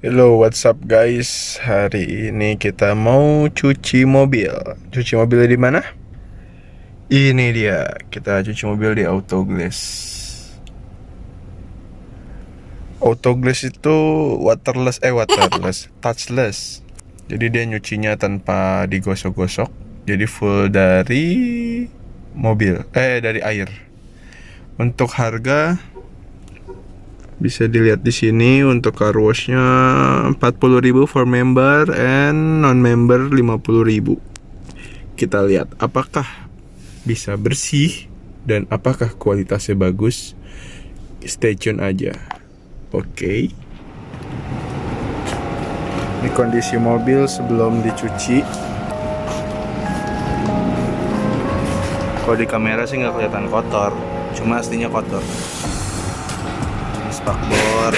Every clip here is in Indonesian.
Hello, what's up guys? Hari ini kita mau cuci mobil. Cuci mobil di mana? Ini dia. Kita cuci mobil di Glaze itu waterless, touchless. Jadi dia nyucinya tanpa digosok-gosok. Jadi full dari dari air. Untuk harga bisa dilihat di sini. Untuk car washnya 40.000 for member and non member 50.000. Kita lihat apakah bisa bersih dan apakah kualitasnya bagus. Stay tune aja. Oke. Ini kondisi mobil sebelum dicuci. Kalau di kamera sih nggak kelihatan kotor, cuma aslinya kotor. Ini spakbor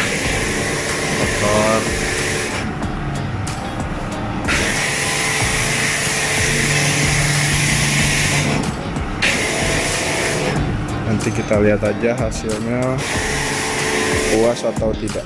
kotor. Nanti kita lihat aja hasilnya puas atau tidak.